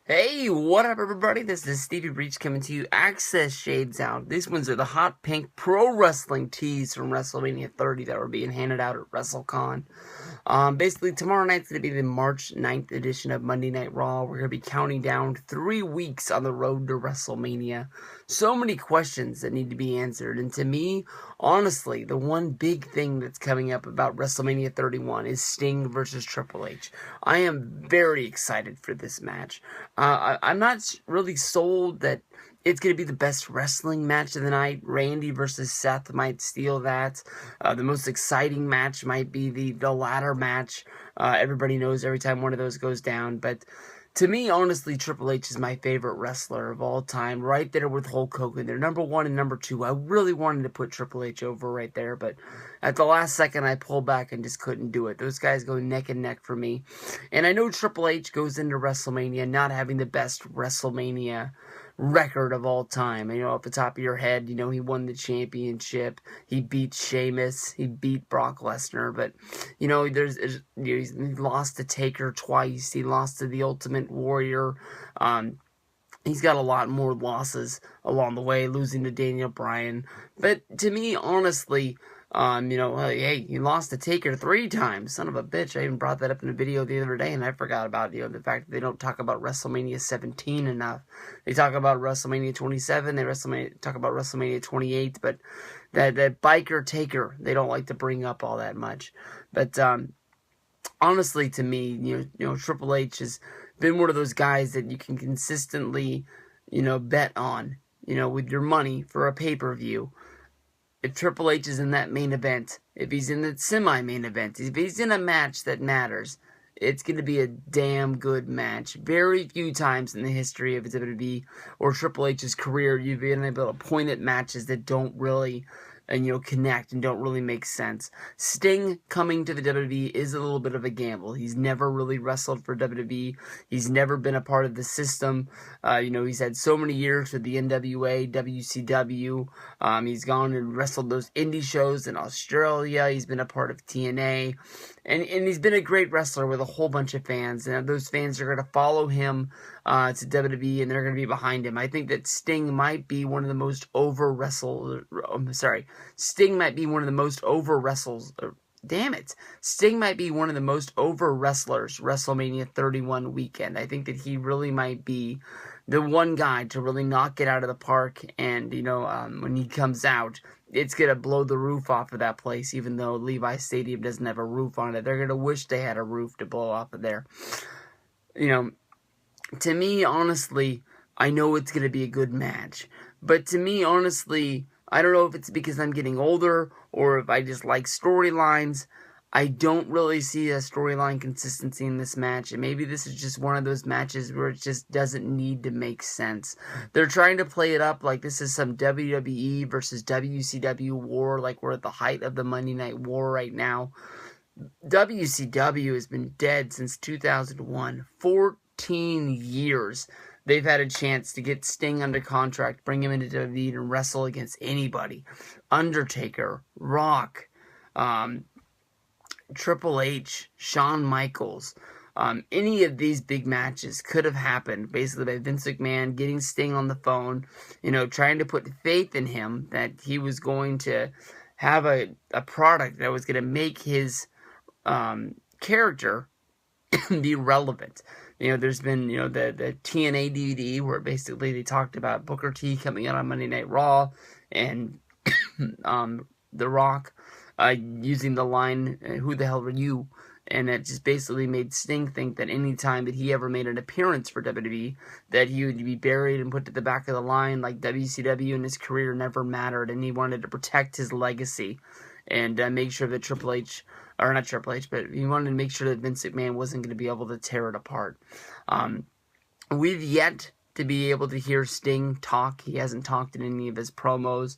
Hey, what up, everybody? This is Stevie Breach coming to you. Access Shades Out. These ones are the hot pink pro wrestling tees from WrestleMania 30 that were being handed out at WrestleCon. Basically, tomorrow night's going to be the March 9th edition of Monday Night Raw. We're going to be counting down 3 weeks on the road to WrestleMania. So many questions that need to be answered. And to me, honestly, the one big thing that's coming up about WrestleMania 31 is Sting versus Triple H. I am very excited for this match. I'm not really sold that it's going to be the best wrestling match of the night. Randy versus Seth might steal that. The most exciting match might be the ladder match. Everybody knows every time one of those goes down. But to me, honestly, Triple H is my favorite wrestler of all time. Right there with Hulk Hogan. They're number 1 and number 2. I really wanted to put Triple H over right there. But at the last second, I pulled back and just couldn't do it. Those guys go neck and neck for me. And I know Triple H goes into WrestleMania not having the best WrestleMania record of all time. Off the top of your head, he won the championship. He beat Sheamus. He beat Brock Lesnar. But, he lost to Taker twice. He lost to the Ultimate Warrior. He's got a lot more losses along the way, losing to Daniel Bryan. But to me, honestly, hey, he lost to Taker 3 times. Son of a bitch. I even brought that up in a video the other day, and I forgot about, the fact that they don't talk about WrestleMania 17 enough. They talk about WrestleMania 27, they talk about WrestleMania 28, but that biker Taker, they don't like to bring up all that much. But, honestly, to me, Triple H has been one of those guys that you can consistently, bet on, with your money for a pay-per-view. If Triple H is in that main event, if he's in the semi-main event, if he's in a match that matters, it's going to be a damn good match. Very few times in the history of WWE or Triple H's career you've been able to point at matches that don't really connect and don't really make sense. Sting coming to the WWE is a little bit of a gamble. He's never really wrestled for WWE. He's never been a part of the system. He's had so many years with the NWA, WCW. He's gone and wrestled those indie shows in Australia. He's been a part of TNA. And he's been a great wrestler with a whole bunch of fans. And those fans are going to follow him to WWE, and they're going to be behind him. I think that Sting might be one of the most Sting might be one of the most Sting might be one of the most over wrestlers WrestleMania 31 weekend. I think that he really might be the one guy to really knock it out of the park. And, when he comes out, it's going to blow the roof off of that place, even though Levi Stadium doesn't have a roof on it. They're going to wish they had a roof to blow off of there. To me, honestly, I know it's going to be a good match. But to me, honestly, I don't know if it's because I'm getting older or if I just like storylines. I don't really see a storyline consistency in this match, and maybe this is just one of those matches where it just doesn't need to make sense. They're trying to play it up like this is some WWE versus WCW war, like we're at the height of the Monday Night War right now. WCW has been dead since 2001, 14 years. They've had a chance to get Sting under contract, bring him into WWE and wrestle against anybody. Undertaker, Rock, Triple H, Shawn Michaels. Any of these big matches could have happened basically by Vince McMahon getting Sting on the phone, trying to put faith in him that he was going to have a product that was going to make his character be relevant. There's been, the TNA DVD where basically they talked about Booker T coming out on Monday Night Raw and The Rock using the line, "Who the hell are you?" And that just basically made Sting think that any time that he ever made an appearance for WWE, that he would be buried and put to the back of the line like WCW, and his career never mattered, and he wanted to protect his legacy and make sure that Triple H, or not Triple H, but he wanted to make sure that Vince McMahon wasn't going to be able to tear it apart. We've yet to be able to hear Sting talk. He hasn't talked in any of his promos.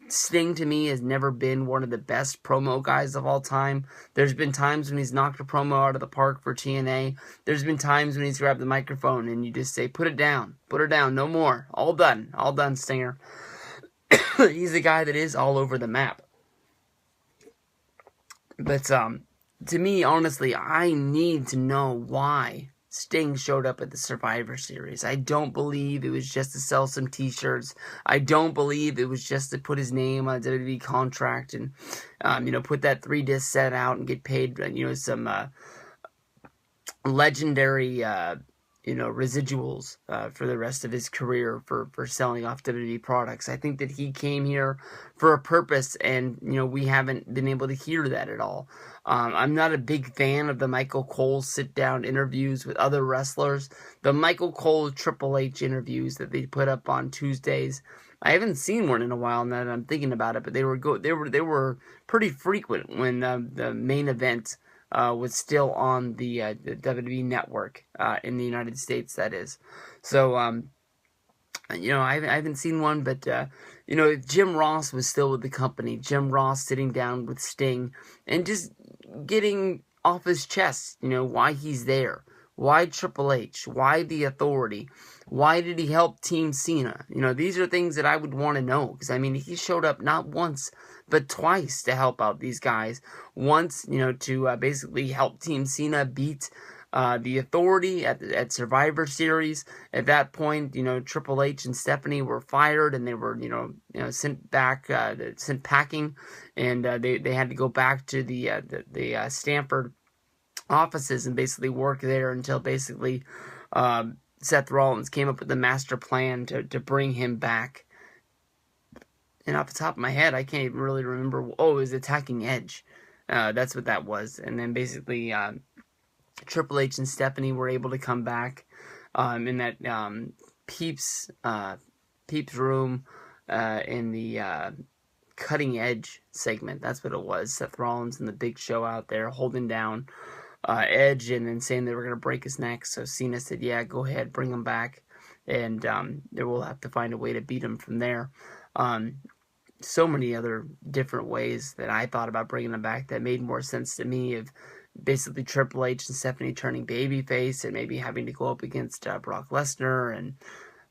Sting, to me, has never been one of the best promo guys of all time. There's been times when he's knocked a promo out of the park for TNA. There's been times when he's grabbed the microphone and you just say, put it down, no more, all done, Stinger. He's a guy that is all over the map. But, to me, honestly, I need to know why Sting showed up at the Survivor Series. I don't believe it was just to sell some t-shirts. I don't believe it was just to put his name on a WWE contract and, put that 3-disc set out and get paid, some legendary, residuals for the rest of his career for selling off WWE products. I think that he came here for a purpose, and, we haven't been able to hear that at all. I'm not a big fan of the Michael Cole sit-down interviews with other wrestlers. The Michael Cole Triple H interviews that they put up on Tuesdays, I haven't seen one in a while now that I'm thinking about it, but they were pretty frequent when the main event was still on the WWE network in the United States, that is. So, I haven't seen one, but, Jim Ross was still with the company. Jim Ross sitting down with Sting and just getting off his chest, why he's there. Why Triple H? Why the Authority? Why did he help Team Cena? These are things that I would want to know, because, he showed up not once, but twice to help out these guys. Once, to basically help Team Cena beat the Authority at Survivor Series. At that point, Triple H and Stephanie were fired, and they were, sent back, sent packing, and they had to go back to the Stamford offices and basically work there until basically Seth Rollins came up with the master plan to bring him back. And off the top of my head, I can't even really remember. Oh, it was Attacking Edge. That's what that was. And then basically Triple H and Stephanie were able to come back in that Peeps room in the Cutting Edge segment. That's what it was. Seth Rollins and the Big Show out there holding down Edge and then saying they were going to break his neck. So Cena said, yeah, go ahead, bring him back. And they will have to find a way to beat him from there. So many other different ways that I thought about bringing him back that made more sense to me, of basically Triple H and Stephanie turning babyface and maybe having to go up against Brock Lesnar and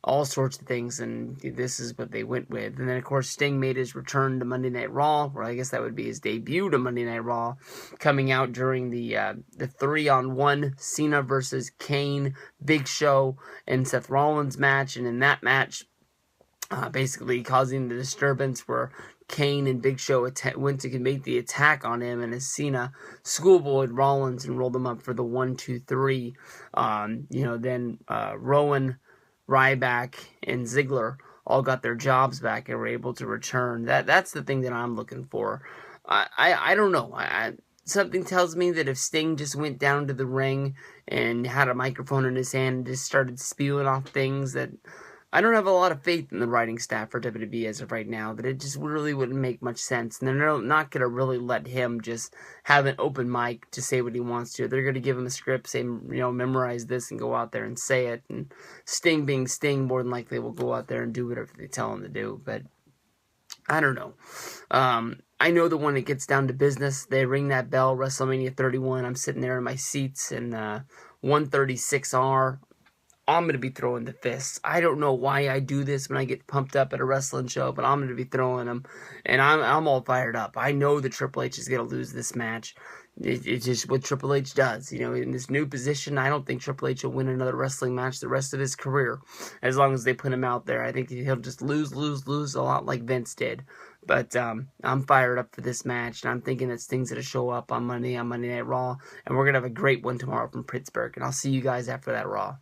all sorts of things, and this is what they went with. And then, of course, Sting made his return to Monday Night Raw, or I guess that would be his debut to Monday Night Raw, coming out during the 3-on-1 Cena versus Kane, Big Show, and Seth Rollins match. And in that match, basically causing the disturbance where Kane and Big Show went to make the attack on him, and as Cena schoolboyed Rollins and rolled him up for the 1-2-3. Then Rowan, Ryback, and Ziggler all got their jobs back and were able to return. That's the thing that I'm looking for. I don't know. Something tells me that if Sting just went down to the ring and had a microphone in his hand and just started spewing off things, that I don't have a lot of faith in the writing staff for WWE as of right now, that it just really wouldn't make much sense. And they're not going to really let him just have an open mic to say what he wants to. They're going to give him a script, say, memorize this and go out there and say it. And Sting being Sting, more than likely will go out there and do whatever they tell him to do. But I don't know. I know that when it gets down to business, they ring that bell, WrestleMania 31. I'm sitting there in my seats in 136R. I'm going to be throwing the fists. I don't know why I do this when I get pumped up at a wrestling show, but I'm going to be throwing them, and I'm all fired up. I know that Triple H is going to lose this match. It's just what Triple H does. In this new position, I don't think Triple H will win another wrestling match the rest of his career, as long as they put him out there. I think he'll just lose a lot like Vince did. But I'm fired up for this match, and I'm thinking that Sting's going to show up on Monday Night Raw, and we're going to have a great one tomorrow from Pittsburgh, and I'll see you guys after that Raw.